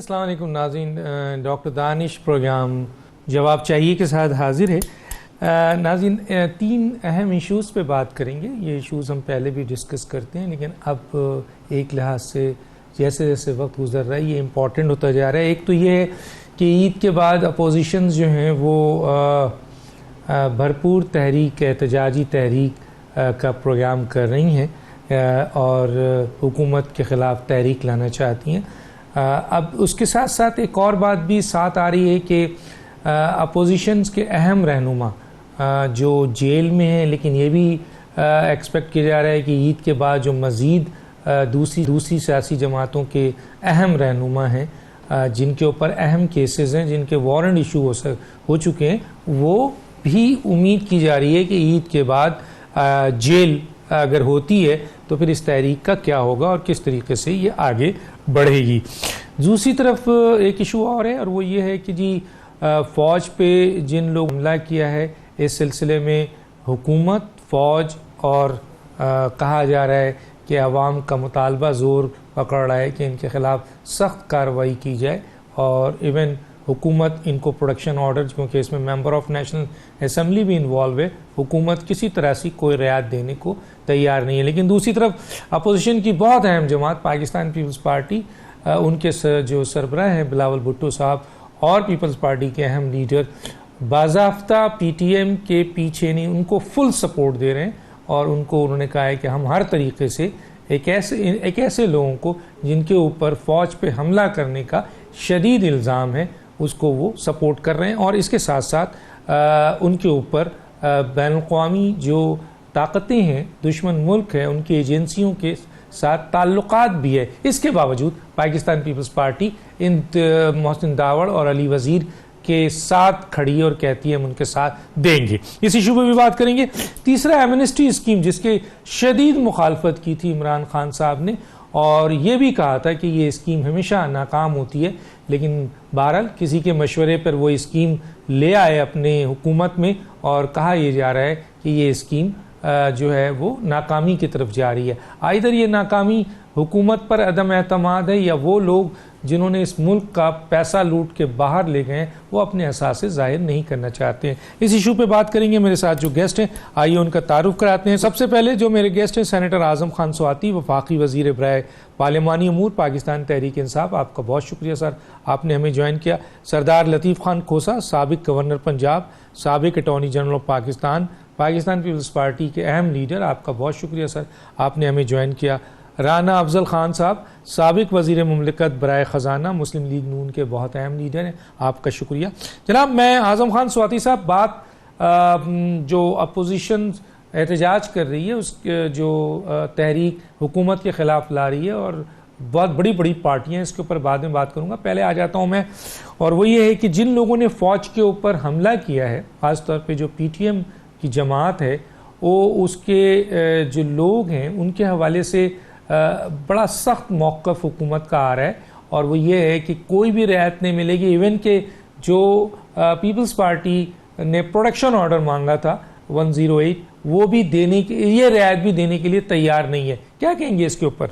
السلام علیکم ناظرین، ڈاکٹر دانش پروگرام جواب چاہیے کے ساتھ حاضر ہے۔ ناظرین، تین اہم ایشوز پہ بات کریں گے۔ یہ ایشوز ہم پہلے بھی ڈسکس کرتے ہیں، لیکن اب ایک لحاظ سے جیسے جیسے وقت گزر رہا ہے یہ امپورٹنٹ ہوتا جا رہا ہے۔ ایک تو یہ ہے کہ عید کے بعد اپوزیشنز جو ہیں وہ بھرپور تحریک، احتجاجی تحریک کا پروگرام کر رہی ہیں اور حکومت کے خلاف تحریک لانا چاہتی ہیں۔ اب اس کے ساتھ ساتھ ایک اور بات بھی ساتھ آ رہی ہے کہ اپوزیشنز کے اہم رہنما جو جیل میں ہیں، لیکن یہ بھی ایکسپیکٹ کیا جا رہا ہے کہ عید کے بعد جو مزید دوسری سیاسی جماعتوں کے اہم رہنما ہیں جن کے اوپر اہم کیسز ہیں، جن کے وارنٹ ایشو ہو چکے ہیں، وہ بھی امید کی جا رہی ہے کہ عید کے بعد جیل اگر ہوتی ہے تو پھر اس تحریک کا کیا ہوگا اور کس طریقے سے یہ آگے بڑھے گی۔ دوسری طرف ایک ایشو اور ہے، اور وہ یہ ہے کہ جی فوج پہ جن لوگ حملہ کیا ہے، اس سلسلے میں حکومت، فوج اور کہا جا رہا ہے کہ عوام کا مطالبہ زور پکڑ رہا ہے کہ ان کے خلاف سخت کارروائی کی جائے، اور ایون حکومت ان کو پروڈکشن آرڈر، کیونکہ اس میں ممبر آف نیشنل اسمبلی بھی انوالو ہے، حکومت کسی طرح سے کوئی رعایت دینے کو تیار نہیں ہے۔ لیکن دوسری طرف اپوزیشن کی بہت اہم جماعت پاکستان پیپلز پارٹی، ان کے جو سربراہ ہیں بلاول بھٹو صاحب اور پیپلز پارٹی کے اہم لیڈر باضابطہ پی ٹی ایم کے پیچھے نہیں، ان کو فل سپورٹ دے رہے ہیں، اور انہوں نے کہا ہے کہ ہم ہر طریقے سے ایک ایسے لوگوں کو جن کے اوپر فوج پہ حملہ کرنے کا شدید الزام ہے اس کو وہ سپورٹ کر رہے ہیں، اور اس کے ساتھ ساتھ ان کے اوپر بین الاقوامی جو طاقتیں ہیں، دشمن ملک ہیں، ان کی ایجنسیوں کے ساتھ تعلقات بھی ہے۔ اس کے باوجود پاکستان پیپلز پارٹی محسن داوڑ اور علی وزیر کے ساتھ کھڑی ہے اور کہتی ہے ہم ان کے ساتھ دیں گے۔ اس ایشو پہ بھی بات کریں گے۔ تیسرا ایمنسٹی اسکیم، جس کے شدید مخالفت کی تھی عمران خان صاحب نے، اور یہ بھی کہا تھا کہ یہ اسکیم ہمیشہ ناکام ہوتی ہے، لیکن بہرحال کسی کے مشورے پر وہ اسکیم لے آئے اپنے حکومت میں، اور کہا یہ جا رہا ہے کہ یہ اسکیم جو ہے وہ ناکامی کی طرف جا رہی ہے۔ آئدر یہ ناکامی حکومت پر عدم اعتماد ہے، یا وہ لوگ جنہوں نے اس ملک کا پیسہ لوٹ کے باہر لے گئے ہیں وہ اپنے احساس ظاہر نہیں کرنا چاہتے ہیں۔ اس ایشو پہ بات کریں گے۔ میرے ساتھ جو گیسٹ ہیں آئیے ان کا تعارف کراتے ہیں۔ سب سے پہلے جو میرے گیسٹ ہیں سینیٹر اعظم خان سواتی، وفاقی وزیر برائے پارلیمانی امور، پاکستان تحریک انصاف۔ آپ کا بہت شکریہ سر، آپ نے ہمیں جوائن کیا۔ سردار لطیف خان کھوسہ، سابق گورنر پنجاب، سابق attorney general of Pakistan, Pakistan Peoples Party کے اہم لیڈر، آپ کا بہت شکریہ سر، آپ نے ہمیں جوائن کیا۔ رانا افضل خان صاحب، سابق وزیر مملکت برائے خزانہ، مسلم لیگ نون کے بہت اہم لیڈر ہیں، آپ کا شکریہ۔ جناب، میں اعظم خان سواتی صاحب، بات جو اپوزیشن احتجاج کر رہی ہے، اس جو تحریک حکومت کے خلاف لا رہی ہے، اور بہت بڑی بڑی پارٹیاں، اس کے اوپر بعد میں بات کروں گا، پہلے آ جاتا ہوں میں، اور وہ یہ ہے کہ جن لوگوں نے فوج کے اوپر حملہ کیا ہے، خاص طور پہ جو پی ٹی ایم کی جماعت ہے، وہ اس کے جو لوگ ہیں ان کے حوالے سے بڑا سخت موقف حکومت کا آ رہا ہے، اور وہ یہ ہے کہ کوئی بھی رعایت نہیں ملے گی۔ ایون کہ جو پیپلز پارٹی نے پروڈکشن آرڈر مانگا تھا 108، وہ بھی دینے کی، یہ رعایت بھی دینے کے لیے تیار نہیں ہے۔ کیا کہیں گے اس کے اوپر؟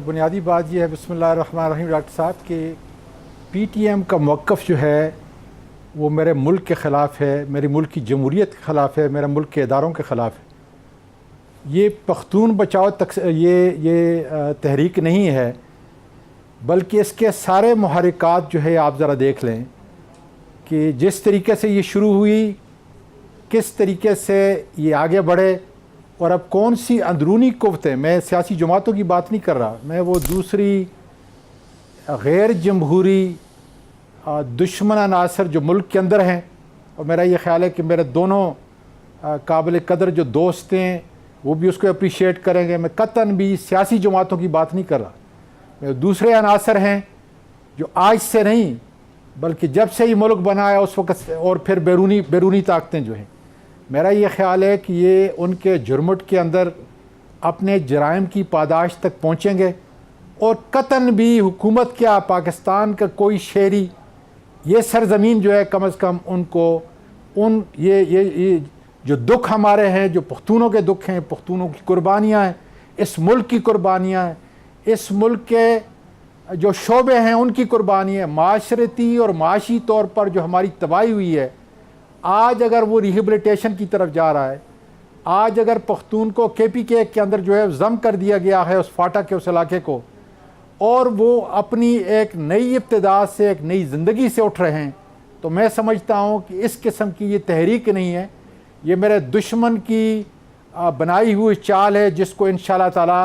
بنیادی بات یہ ہے، بسم اللہ الرحمن الرحیم، ڈاکٹر صاحب، کہ پی ٹی ایم کا موقف جو ہے وہ میرے ملک کے خلاف ہے، میرے ملک کی جمہوریت کے خلاف ہے، میرے ملک کے اداروں کے خلاف ہے۔ یہ پختون بچاؤ یہ تحریک نہیں ہے، بلکہ اس کے سارے محرکات جو ہے آپ ذرا دیکھ لیں کہ جس طریقے سے یہ شروع ہوئی، کس طریقے سے یہ آگے بڑھے، اور اب کون سی اندرونی قوتیں، میں سیاسی جماعتوں کی بات نہیں کر رہا، میں وہ دوسری غیر جمہوری دشمن عناصر جو ملک کے اندر ہیں، اور میرا یہ خیال ہے کہ میرے دونوں قابل قدر جو دوست ہیں وہ بھی اس کو اپریشیٹ کریں گے، میں قطعاً بھی سیاسی جماعتوں کی بات نہیں کر رہا، میں دوسرے عناصر ہیں جو آج سے نہیں بلکہ جب سے یہ ملک بنا ہے اس وقت سے، اور پھر بیرونی طاقتیں جو ہیں، میرا یہ خیال ہے کہ یہ ان کے جرمٹ کے اندر اپنے جرائم کی پاداش تک پہنچیں گے، اور قطعاً بھی حکومت کیا، پاکستان کا کوئی شہری، یہ سرزمین جو ہے کم از کم ان کو یہ جو دکھ ہمارے ہیں، جو پختونوں کے دکھ ہیں، پختونوں کی قربانیاں ہیں، اس ملک کی قربانیاں ہیں، اس ملک کے جو شعبے ہیں ان کی قربانی ہے، معاشرتی اور معاشی طور پر جو ہماری تباہی ہوئی ہے، آج اگر وہ ریہیبلیٹیشن کی طرف جا رہا ہے، آج اگر پختون کو KPK کے اندر جو ہے ضم کر دیا گیا ہے اس فاٹا کے اس علاقے کو، اور وہ اپنی ایک نئی ابتدا سے ایک نئی زندگی سے اٹھ رہے ہیں، تو میں سمجھتا ہوں کہ اس قسم کی یہ تحریک نہیں ہے، یہ میرے دشمن کی بنائی ہوئی چال ہے جس کو انشاءاللہ تعالی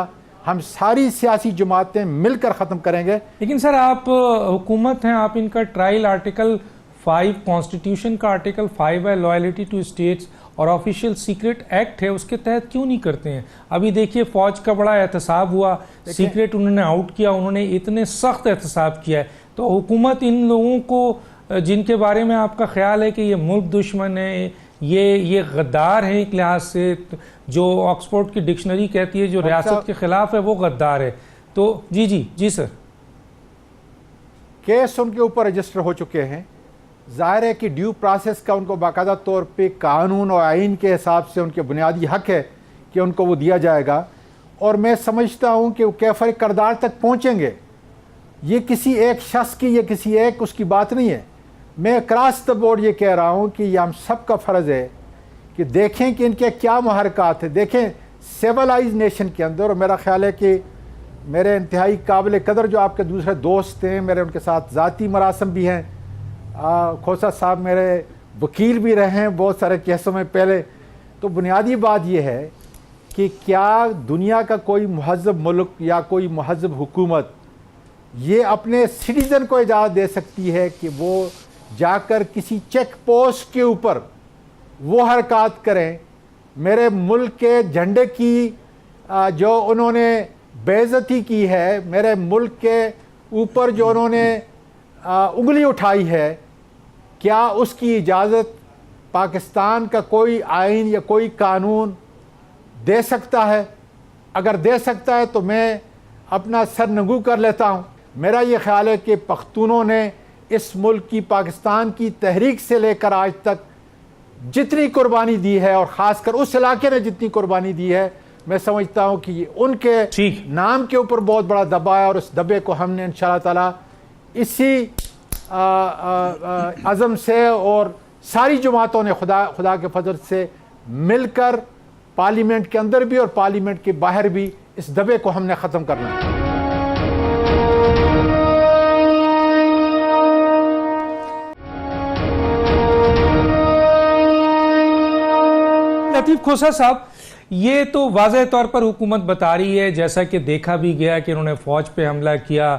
ہم ساری سیاسی جماعتیں مل کر ختم کریں گے۔ لیکن سر آپ حکومت ہیں، آپ ان کا ٹرائل آرٹیکل 5 کانسٹیٹیوشن کا آرٹیکل 5 ہے، لائلٹی ٹو اسٹیٹس اور آفیشیل سیکرٹ ایکٹ ہے، اس کے تحت کیوں نہیں کرتے ہیں؟ ابھی دیکھیے فوج کا بڑا احتساب ہوا، سیکرٹ انہوں نے آؤٹ کیا، انہوں نے اتنے سخت احتساب کیا ہے، تو حکومت ان لوگوں کو جن کے بارے میں آپ کا خیال ہے کہ یہ ملک دشمن ہے، یہ غدار ہیں ایک لحاظ سے، جو آکسفورڈ کی ڈکشنری کہتی ہے جو ریاست کے خلاف ہے وہ غدار ہے، تو جی سر، کیس ان کے اوپر رجسٹر ہو چکے ہیں، ظاہر ہے کہ ڈیو پروسیس کا ان کو باقاعدہ طور پہ قانون اور آئین کے حساب سے ان کے بنیادی حق ہے کہ ان کو وہ دیا جائے گا، اور میں سمجھتا ہوں کہ وہ کیفر کردار تک پہنچیں گے۔ یہ کسی ایک شخص کی، یہ کسی ایک اس کی بات نہیں ہے، میں اکراس دی بورڈ یہ کہہ رہا ہوں کہ یہ ہم سب کا فرض ہے کہ دیکھیں کہ ان کے کیا محرکات ہیں۔ دیکھیں سیولائز نیشن کے اندر، اور میرا خیال ہے کہ میرے انتہائی قابل قدر جو آپ کے دوسرے دوست ہیں، میرے ان کے ساتھ ذاتی مراسم بھی ہیں، کھوسا صاحب میرے وکیل بھی رہے ہیں بہت سارے کیسوں میں پہلے، تو بنیادی بات یہ ہے کہ کیا دنیا کا کوئی مہذب ملک یا کوئی مہذب حکومت یہ اپنے سٹیزن کو اجازت دے سکتی ہے کہ وہ جا کر کسی چیک پوسٹ کے اوپر وہ حرکات کریں؟ میرے ملک کے جھنڈے کی جو انہوں نے بے عزتی کی ہے، میرے ملک کے اوپر جو انہوں نے انگلی اٹھائی ہے، کیا اس کی اجازت پاکستان کا کوئی آئین یا کوئی قانون دے سکتا ہے؟ اگر دے سکتا ہے تو میں اپنا سر نگو کر لیتا ہوں۔ میرا یہ خیال ہے کہ پختونوں نے اس ملک کی، پاکستان کی تحریک سے لے کر آج تک جتنی قربانی دی ہے، اور خاص کر اس علاقے نے جتنی قربانی دی ہے، میں سمجھتا ہوں کہ یہ ان کے نام کے اوپر بہت بڑا دبا ہے، اور اس دبے کو ہم نے انشاءاللہ تعالی اسی عزم سے اور ساری جماعتوں نے خدا کے فضل سے مل کر پارلیمنٹ کے اندر بھی اور پارلیمنٹ کے باہر بھی اس دبے کو ہم نے ختم کرنا ہے۔ لطیف کھوسا صاحب، یہ تو واضح طور پر حکومت بتا رہی ہے، جیسا کہ دیکھا بھی گیا کہ انہوں نے فوج پہ حملہ کیا،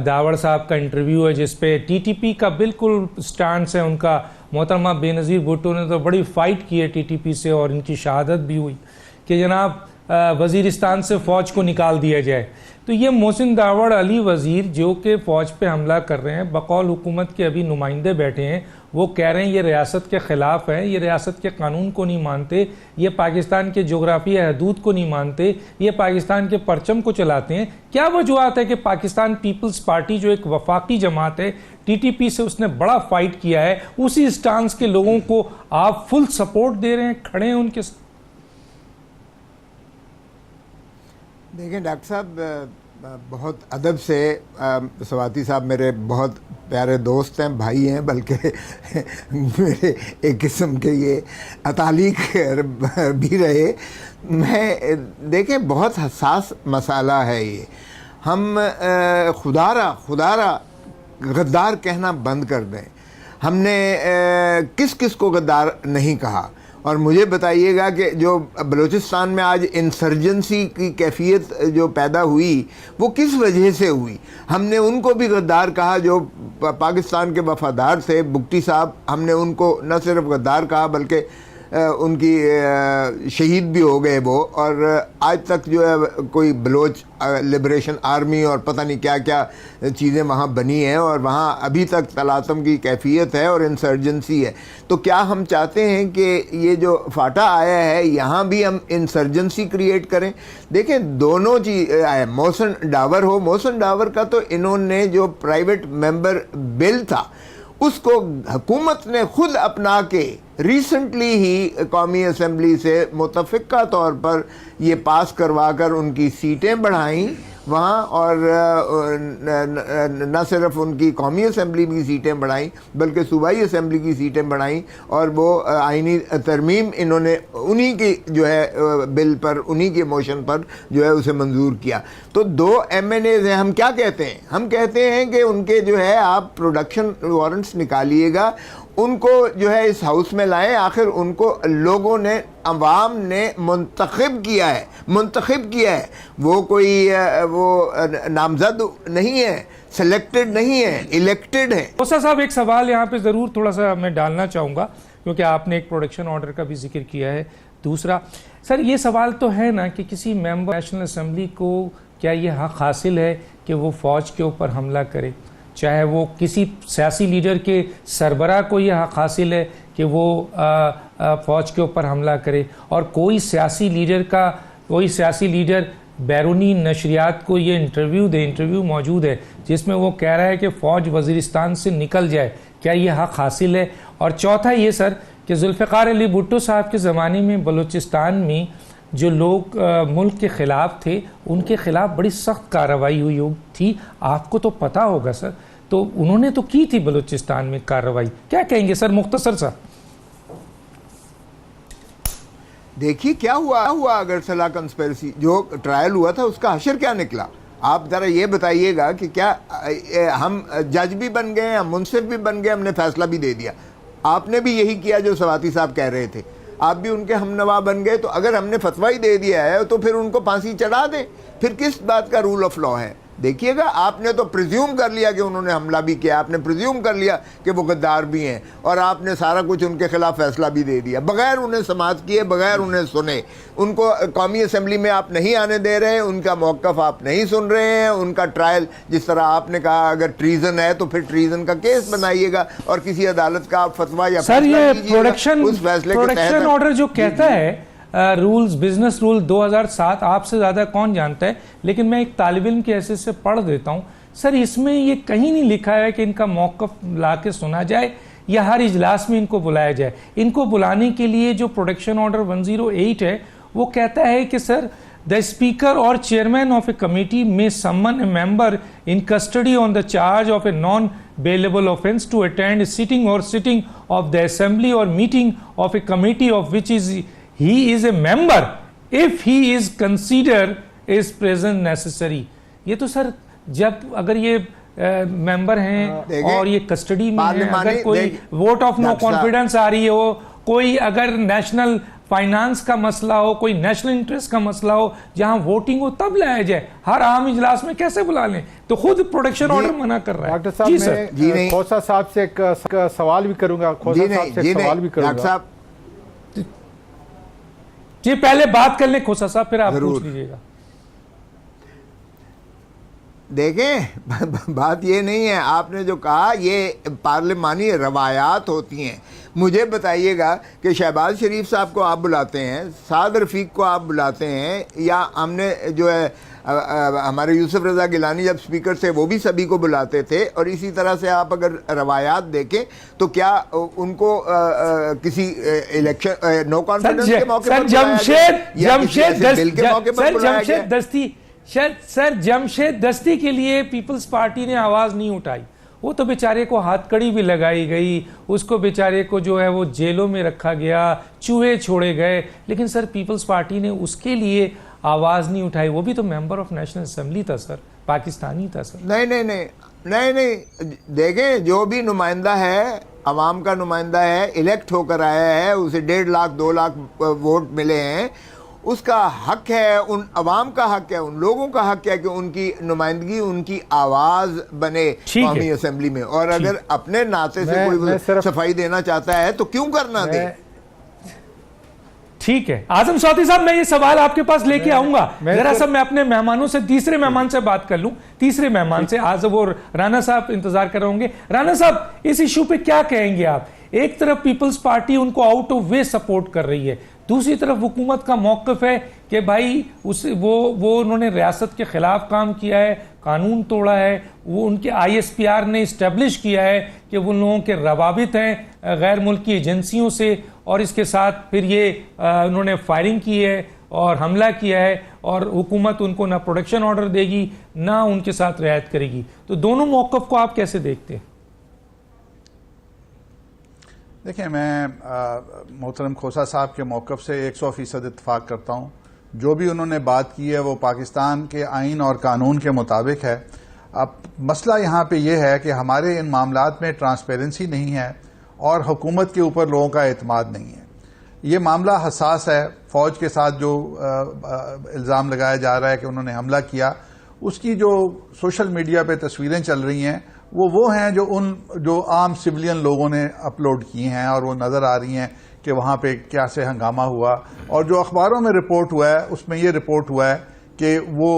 داوڑ صاحب کا انٹرویو ہے جس پہ TTP کا بالکل سٹانس ہے ان کا، محترمہ بے نظیر بھٹو نے تو بڑی فائٹ کی ہے TTP سے، اور ان کی شہادت بھی ہوئی کہ جناب وزیرستان سے فوج کو نکال دیا جائے۔ تو یہ محسن داوڑ علی وزیر جو کہ فوج پہ حملہ کر رہے ہیں، بقول حکومت کے ابھی نمائندے بیٹھے ہیں، وہ کہہ رہے ہیں یہ ریاست کے خلاف ہیں، یہ ریاست کے قانون کو نہیں مانتے، یہ پاکستان کے جغرافیائی حدود کو نہیں مانتے، یہ پاکستان کے پرچم کو چلاتے ہیں۔ کیا وجوہات ہے کہ پاکستان پیپلز پارٹی جو ایک وفاقی جماعت ہے، TTP سے اس نے بڑا فائٹ کیا ہے، اسی سٹانس کے لوگوں کو آپ فل سپورٹ دے رہے ہیں، کھڑے ہیں ان کے ساتھ؟ دیکھیں ڈاکٹر صاحب، بہت ادب سے، سواتی صاحب میرے بہت پیارے دوست ہیں، بھائی ہیں، بلکہ میرے ایک قسم کے یہ اطالیق بھی رہے۔ میں دیکھیں بہت حساس مسئلہ ہے یہ، ہم خدارہ غدار کہنا بند کر دیں۔ ہم نے کس کو غدار نہیں کہا؟ اور مجھے بتائیے گا کہ جو بلوچستان میں آج انسرجنسی کی کیفیت جو پیدا ہوئی وہ کس وجہ سے ہوئی؟ ہم نے ان کو بھی غدار کہا جو پاکستان کے وفادار تھے، بگٹی صاحب، ہم نے ان کو نہ صرف غدار کہا بلکہ ان کی شہید بھی ہو گئے وہ، اور آج تک جو ہے کوئی بلوچ لبریشن آرمی اور پتہ نہیں کیا کیا چیزیں وہاں بنی ہیں، اور وہاں ابھی تک تلاطم کی کیفیت ہے اور انسرجنسی ہے۔ تو کیا ہم چاہتے ہیں کہ یہ جو فاٹا آیا ہے یہاں بھی ہم انسرجنسی کریٹ کریں؟ دیکھیں دونوں چیز، محسن ڈاور کا تو انہوں نے جو پرائیویٹ ممبر بل تھا اس کو حکومت نے خود اپنا کے ریسنٹلی ہی قومی اسمبلی سے متفقہ طور پر یہ پاس کروا کر ان کی سیٹیں بڑھائیں، وہاں اور نہ صرف ان کی قومی اسمبلی کی سیٹیں بڑھائیں بلکہ صوبائی اسمبلی کی سیٹیں بڑھائیں, اور وہ آئینی ترمیم انہوں نے انہی کی جو ہے بل پر, انہی کے موشن پر جو ہے اسے منظور کیا. تو 2 MNAs ہیں. ہم کیا کہتے ہیں؟ ہم کہتے ہیں کہ ان کے جو ہے آپ پروڈکشن وارنٹس نکالیے گا, ان کو جو ہے اس ہاؤس میں لائیں. آخر ان کو لوگوں نے, عوام نے منتخب کیا ہے, وہ کوئی وہ نامزد نہیں ہے, سلیکٹڈ نہیں ہے, الیکٹڈ ہے. موسیٰ صاحب ایک سوال یہاں پہ ضرور تھوڑا سا میں ڈالنا چاہوں گا, کیونکہ آپ نے ایک پروڈکشن آرڈر کا بھی ذکر کیا ہے. دوسرا سر یہ سوال تو ہے نا کہ کسی ممبر نیشنل اسمبلی کو کیا یہ حق حاصل ہے کہ وہ فوج کے اوپر حملہ کرے؟ چاہے وہ کسی سیاسی لیڈر کے سربراہ کو یہ حق حاصل ہے کہ وہ فوج کے اوپر حملہ کرے, اور کوئی سیاسی لیڈر بیرونی نشریات کو یہ انٹرویو موجود ہے جس میں وہ کہہ رہا ہے کہ فوج وزیرستان سے نکل جائے, کیا یہ حق حاصل ہے؟ اور چوتھا یہ سر کہ ذوالفقار علی بھٹو صاحب کے زمانے میں بلوچستان میں جو لوگ ملک کے خلاف تھے ان کے خلاف بڑی سخت کارروائی ہوئی تھی, آپ کو تو پتہ ہوگا سر, تو انہوں نے تو کی تھی بلوچستان میں کارروائی, کیا کہیں گے سر مختصر سا؟ دیکھیے کیا ہوا اگر صلاح کنسپیرسی جو ٹرائل ہوا تھا اس کا حشر کیا نکلا. آپ ذرا یہ بتائیے گا کہ کیا ہم جج بھی بن گئے, ہم منصف بھی بن گئے, ہم نے فیصلہ بھی دے دیا. آپ نے بھی یہی کیا جو سواتی صاحب کہہ رہے تھے, آپ بھی ان کے ہم نوا بن گئے. تو اگر ہم نے فتویٰ ہی دے دیا ہے تو پھر ان کو پھانسی چڑھا دیں, پھر کس بات کا رول آف لا ہے؟ دیکھیے گا, آپ نے تو پریزیوم کر لیا کہ انہوں نے حملہ بھی کیا, آپ نے پریزیوم کر لیا کہ وہ غدار بھی ہیں, اور آپ نے سارا کچھ ان کے خلاف فیصلہ بھی دے دیا بغیر انہیں سماعت کیے, بغیر انہیں سنے. ان کو قومی اسمبلی میں آپ نہیں آنے دے رہے, ان کا موقف آپ نہیں سن رہے ہیں, ان کا ٹرائل جس طرح آپ نے کہا اگر ٹریزن ہے تو پھر ٹریزن کا کیس بنائیے گا اور کسی عدالت کا آپ فتویٰ یا سر یہ پروڈکشن آرڈر جو کہتا ہے رولز, بزنس رول 2007 آپ سے زیادہ کون جانتا ہے, لیکن میں ایک طالب علم کی حیثیت سے پڑھ دیتا ہوں سر. اس میں یہ کہیں نہیں لکھا ہے کہ ان کا موقف لا کے سنا جائے یا ہر اجلاس میں ان کو بلایا جائے. ان کو بلانے کے لیے جو پروڈکشن آرڈر 108 ہے وہ کہتا ہے کہ سر the speaker or chairman of a committee may summon a member in custody on the charge of a non-bailable offence to attend a sitting of the assembly or meeting of a committee of which he is a member if he is considered is present necessary. یہ تو سر جب اگر یہ ممبر ہیں اور یہ custody میں ہیں, اگر کوئی ووٹ آف نو کانفیڈنس آ رہی ہو, کوئی اگر نیشنل فائنانس کا مسئلہ ہو, کوئی نیشنل انٹرسٹ کا مسئلہ ہو جہاں ووٹنگ ہو, تب لایا جائے. ہر عام اجلاس میں کیسے بلا لیں؟ تو خود پروڈکشن آرڈر منع کر رہا ہے. ڈاکٹر صاحب میں کھوسا صاحب سے ایک سوال بھی کروں گا. ڈاکٹر صاحب جی پہلے بات کر لیں کھوسا صاحب, پھر آپ پوچھ لیجیے گا. دیکھیں بات یہ نہیں ہے, آپ نے جو کہا یہ پارلیمانی روایات ہوتی ہیں. مجھے بتائیے گا کہ شہباز شریف صاحب کو آپ بلاتے ہیں, سعد رفیق کو آپ بلاتے ہیں, یا ہم نے جو ہے ہمارے یوسف رضا گیلانی جب اسپیکر تھے وہ بھی سبھی کو بلاتے تھے, اور اسی طرح سے آپ اگر روایات دیکھیں تو کیا ان کو کسی الیکشن نو کانفیڈنس کے موقع پر جمشید دستی کے لیے پیپلز پارٹی نے آواز نہیں اٹھائی. وہ تو بیچارے کو ہاتھ کڑی بھی لگائی گئی, اس کو بیچارے کو جو ہے وہ جیلوں میں رکھا گیا, چوہے چھوڑے گئے, لیکن سر پیپلز پارٹی نے اس کے لیے آواز نہیں اٹھائی. وہ بھی تو ممبر آف نیشنل اسمبلی تھا سر, پاکستانی تھا سر. نہیں دیکھیں, جو بھی نمائندہ ہے, عوام کا نمائندہ ہے, الیکٹ ہو کر آیا ہے, اسے 1.5 لاکھ 2 لاکھ ووٹ ملے ہیں, اس کا حق ہے, ان عوام کا حق ہے, ان لوگوں کا حق ہے کہ ان کی نمائندگی, ان کی آواز بنے قومی اسمبلی میں. اور اگر اپنے ناطے سے کوئی صفائی دینا چاہتا ہے تو کیوں کرنا دے. ٹھیک ہے اعظم سعودی صاحب, میں یہ سوال آپ کے پاس لے کے آؤں گا. ذرا سا میں اپنے مہمانوں سے, تیسرے مہمان سے بات کر لوں. تیسرے مہمان سے اعظم اور رانا صاحب انتظار کر رہے ہوں گے. رانا صاحب اس ایشو پہ کیا کہیں گے آپ؟ ایک طرف پیپلز پارٹی ان کو آؤٹ آف وے سپورٹ کر رہی ہے, دوسری طرف حکومت کا موقف ہے کہ بھائی وہ انہوں نے ریاست کے خلاف کام کیا ہے, قانون توڑا ہے. وہ ان کے ISPR نے اسٹیبلش کیا ہے کہ وہ لوگوں کے روابط ہیں غیر ملکی ایجنسیوں سے, اور اس کے ساتھ پھر یہ انہوں نے فائرنگ کی ہے اور حملہ کیا ہے اور حکومت ان کو نہ پروٹیکشن آرڈر دے گی نہ ان کے ساتھ رعایت کرے گی. تو دونوں موقف کو آپ کیسے دیکھتے ہیں؟ دیکھیں، میں محترم کھوسا صاحب کے موقف سے 100% اتفاق کرتا ہوں. جو بھی انہوں نے بات کی ہے وہ پاکستان کے آئین اور قانون کے مطابق ہے. اب مسئلہ یہاں پہ یہ ہے کہ ہمارے ان معاملات میں ٹرانسپیرنسی نہیں ہے اور حکومت کے اوپر لوگوں کا اعتماد نہیں ہے. یہ معاملہ حساس ہے. فوج کے ساتھ جو الزام لگایا جا رہا ہے کہ انہوں نے حملہ کیا، اس کی جو سوشل میڈیا پہ تصویریں چل رہی ہیں وہ ہیں جو عام سویلین لوگوں نے اپلوڈ کی ہیں اور وہ نظر آ رہی ہیں کہ وہاں پہ کیا سے ہنگامہ ہوا. اور جو اخباروں میں رپورٹ ہوا ہے اس میں یہ رپورٹ ہوا ہے کہ وہ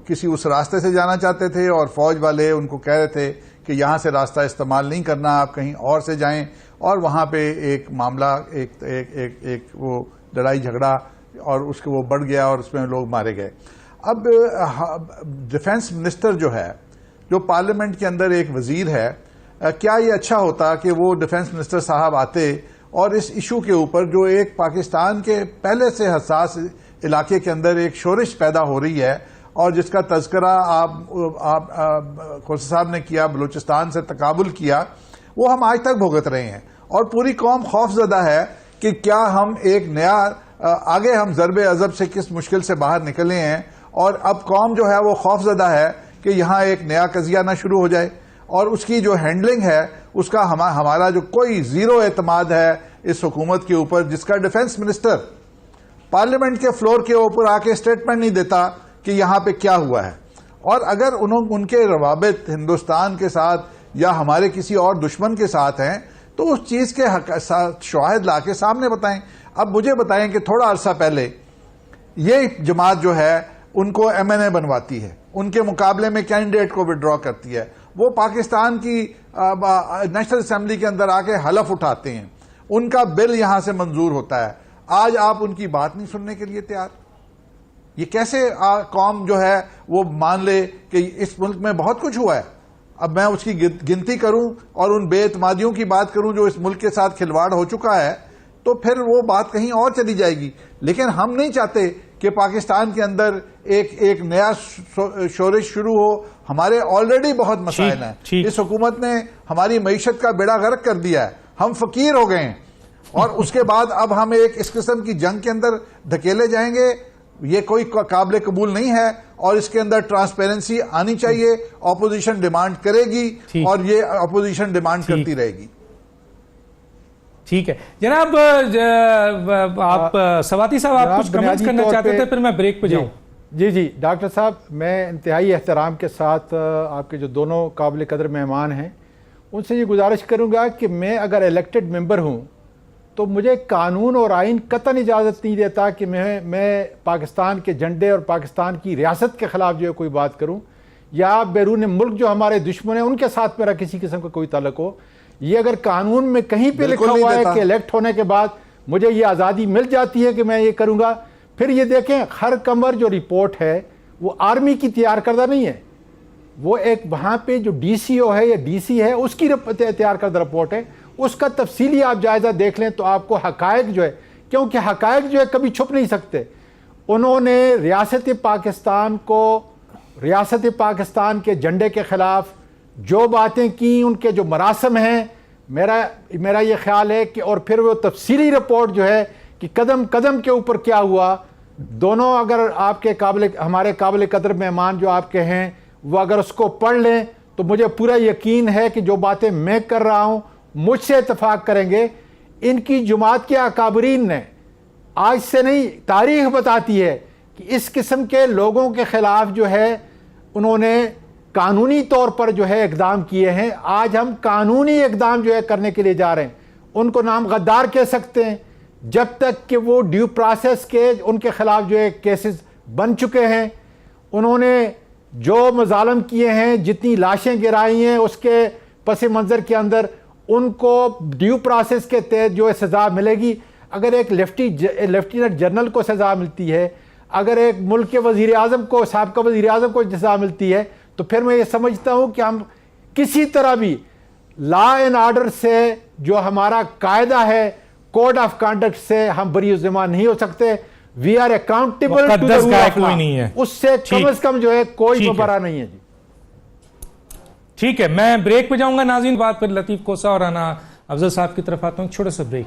کسی اس راستے سے جانا چاہتے تھے اور فوج والے ان کو کہہ رہے تھے کہ یہاں سے راستہ استعمال نہیں کرنا، آپ کہیں اور سے جائیں. اور وہاں پہ ایک معاملہ ایک وہ لڑائی جھگڑا اور اس کے وہ بڑھ گیا اور اس میں لوگ مارے گئے. اب ڈیفنس منسٹر جو ہے، جو پارلیمنٹ کے اندر ایک وزیر ہے، کیا یہ اچھا ہوتا کہ وہ ڈیفنس منسٹر صاحب آتے اور اس ایشو کے اوپر جو ایک پاکستان کے پہلے سے حساس علاقے کے اندر ایک شورش پیدا ہو رہی ہے اور جس کا تذکرہ آپ کھوسا صاحب نے کیا، بلوچستان سے تقابل کیا، وہ ہم آج تک بھگت رہے ہیں. اور پوری قوم خوف زدہ ہے کہ کیا ہم ایک نیا آگے ہم ضرب عضب سے کس مشکل سے باہر نکلے ہیں، اور اب قوم جو ہے وہ خوف زدہ ہے کہ یہاں ایک نیا قضیہ نہ شروع ہو جائے. اور اس کی جو ہینڈلنگ ہے اس کا ہمارا جو کوئی زیرو اعتماد ہے اس حکومت کے اوپر، جس کا ڈیفنس منسٹر پارلیمنٹ کے فلور کے اوپر آ کے اسٹیٹمنٹ نہیں دیتا کہ یہاں پہ کیا ہوا ہے. اور اگر ان کے روابط ہندوستان کے ساتھ یا ہمارے کسی اور دشمن کے ساتھ ہیں تو اس چیز کے شواہد لا کے سامنے بتائیں. اب مجھے بتائیں کہ تھوڑا عرصہ پہلے یہ جماعت جو ہے ان کو ایم این اے بنواتی ہے، ان کے مقابلے میں کینڈیڈیٹ کو وڈرا کرتی ہے، وہ پاکستان کی نیشنل اسمبلی کے اندر آ کے حلف اٹھاتے ہیں، ان کا بل یہاں سے منظور ہوتا ہے. آج آپ ان کی بات نہیں سننے کے لیے تیار. یہ کیسے قوم جو ہے وہ مان لے کہ اس ملک میں بہت کچھ ہوا ہے؟ اب میں اس کی گنتی کروں اور ان بے اعتمادیوں کی بات کروں جو اس ملک کے ساتھ کھلواڑ ہو چکا ہے تو پھر وہ بات کہیں اور چلی جائے گی. لیکن ہم نہیں چاہتے کہ پاکستان کے اندر ایک نیا شورش شروع ہو. ہمارے آلریڈی بہت مسائل ہیں. اس حکومت نے ہماری معیشت کا بیڑا غرق کر دیا ہے، ہم فقیر ہو گئے ہیں، اور اس کے بعد اب ہم ایک اس قسم کی جنگ کے اندر دھکیلے جائیں گے. یہ کوئی قابل قبول نہیں ہے اور اس کے اندر ٹرانسپیرنسی آنی چاہیے. اپوزیشن ڈیمانڈ کرے گی اور یہ اپوزیشن ڈیمانڈ کرتی رہے گی. ٹھیک ہے جناب، آپ سواتی صاحب آپ کچھ کمنٹس کرنا چاہتے تھے، پھر میں بریک پہ جاؤں. جی ڈاکٹر صاحب، میں انتہائی احترام کے ساتھ آپ کے جو دونوں قابل قدر مہمان ہیں ان سے یہ گزارش کروں گا کہ میں اگر الیکٹڈ ممبر ہوں تو مجھے قانون اور آئین قطعاً اجازت نہیں دیتا کہ میں پاکستان کے جھنڈے اور پاکستان کی ریاست کے خلاف جو ہے کوئی بات کروں، یا بیرون ملک جو ہمارے دشمن ہیں ان کے ساتھ میرا کسی قسم کا کوئی تعلق ہو. یہ اگر قانون میں کہیں پہ لکھا ہوا ہے کہ الیکٹ ہونے کے بعد مجھے یہ آزادی مل جاتی ہے کہ میں یہ کروں گا، پھر یہ دیکھیں ہر کمر جو رپورٹ ہے وہ آرمی کی تیار کردہ نہیں ہے، وہ ایک وہاں پہ جو ڈی سی او ہے یا ڈی سی ہے اس کی تیار کردہ رپورٹ ہے. اس کا تفصیلی آپ جائزہ دیکھ لیں تو آپ کو حقائق جو ہے، کیونکہ حقائق جو ہے کبھی چھپ نہیں سکتے. انہوں نے ریاست پاکستان کے جھنڈے کے خلاف جو باتیں کی، ان کے جو مراسم ہیں، میرا یہ خیال ہے کہ اور پھر وہ تفصیلی رپورٹ جو ہے کہ قدم قدم کے اوپر کیا ہوا، دونوں اگر آپ کے ہمارے قابل قدر مہمان جو آپ کے ہیں وہ اگر اس کو پڑھ لیں تو مجھے پورا یقین ہے کہ جو باتیں میں کر رہا ہوں مجھ سے اتفاق کریں گے. ان کی جماعت کے اکابرین نے آج سے نہیں، تاریخ بتاتی ہے کہ اس قسم کے لوگوں کے خلاف جو ہے انہوں نے قانونی طور پر جو ہے اقدام کیے ہیں. آج ہم قانونی اقدام جو ہے کرنے کے لیے جا رہے ہیں. ان کو نام غدار کہہ سکتے ہیں جب تک کہ وہ ڈیو پروسیس کے ان کے خلاف جو ہے کیسز بن چکے ہیں. انہوں نے جو مظالم کیے ہیں، جتنی لاشیں گرائی ہیں، اس کے پس منظر کے اندر ان کو ڈیو پروسیس کے تحت جو ہے سزا ملے گی. اگر ایک لیفٹیننٹ جنرل کو سزا ملتی ہے، اگر ایک ملک کے وزیر اعظم کو، سابقہ وزیر اعظم کو سزا ملتی ہے، تو پھر میں یہ سمجھتا ہوں کہ ہم کسی طرح بھی لا اینڈ آرڈر سے جو ہمارا قاعدہ ہے، کوڈ آف کانڈکٹ سے ہم بری ذمہ نہیں ہو سکتے. وی آر اکاؤنٹیبل ٹو مقدس گائے کوئی نہیں ہے. اس سے کم از کم جو ہے کوئی مبرا نہیں ہے. جی ٹھیک ہے, میں بریک پہ جاؤں گا ناظرین, بات پھر لطیف کوسا اور رانا افضل صاحب کی طرف آتا ہوں. چھوٹا سا بریک.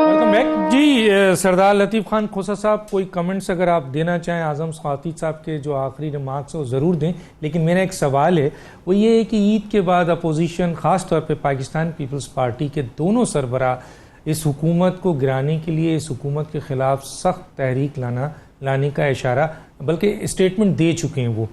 Welcome back. جی سردار لطیف خان کھوسا صاحب, کوئی کمنٹس اگر آپ دینا چاہیں اعظم سخاوتی صاحب کے جو آخری ریمارکس ہیں وہ ضرور دیں, لیکن میرا ایک سوال ہے, وہ یہ ہے کہ عید کے بعد اپوزیشن خاص طور پہ پاکستان پیپلز پارٹی کے دونوں سربراہ اس حکومت کو گرانے کے لیے, اس حکومت کے خلاف سخت تحریک لانے کا اشارہ بلکہ اسٹیٹمنٹ دے چکے ہیں. وہ